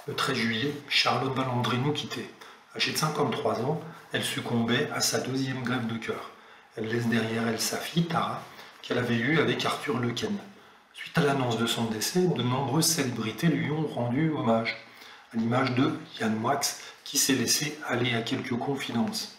Le 13 juillet, Charlotte Valandré nous quittait. Âgée de 53 ans, elle succombait à sa deuxième grève de cœur. Elle laisse derrière elle sa fille, Tara, qu'elle avait eue avec Arthur Lequen. Suite à l'annonce de son décès, de nombreuses célébrités lui ont rendu hommage, à l'image de Yann Moix, qui s'est laissé aller à quelques confidences.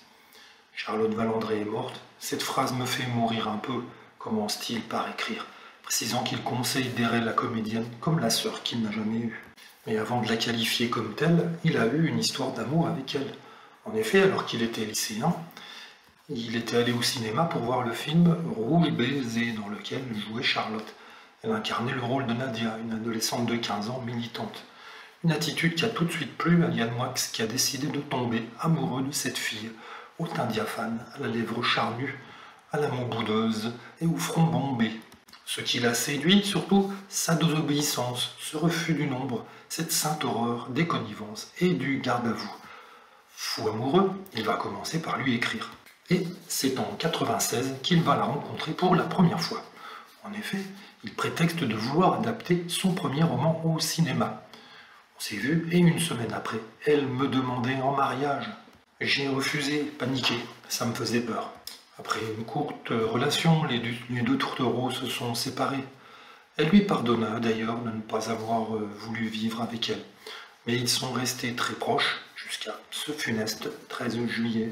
Charlotte Valandré est morte, cette phrase me fait mourir un peu, commence-t-il par écrire, précisant qu'il considérait la comédienne comme la sœur qu'il n'a jamais eue. Mais avant de la qualifier comme telle, il a eu une histoire d'amour avec elle. En effet, alors qu'il était lycéen, il était allé au cinéma pour voir le film Rouge baiser dans lequel jouait Charlotte. Elle incarnait le rôle de Nadia, une adolescente de 15 ans militante. Une attitude qui a tout de suite plu à Yann Moix, qui a décidé de tomber amoureux de cette fille, au teint diaphane, à la lèvre charnue, à la moue boudeuse et au front bombé. Ce qui l'a séduit, surtout, sa désobéissance, ce refus du nombre, cette sainte horreur des connivences et du garde-à-vous. Fou amoureux, il va commencer par lui écrire. Et c'est en 96 qu'il va la rencontrer pour la première fois. En effet, il prétexte de vouloir adapter son premier roman au cinéma. On s'est vu et une semaine après, elle me demandait en mariage. J'ai refusé, paniqué, ça me faisait peur. Après une courte relation, les deux tourtereaux se sont séparés. Elle lui pardonna d'ailleurs de ne pas avoir voulu vivre avec elle. Mais ils sont restés très proches jusqu'à ce funeste 13 juillet.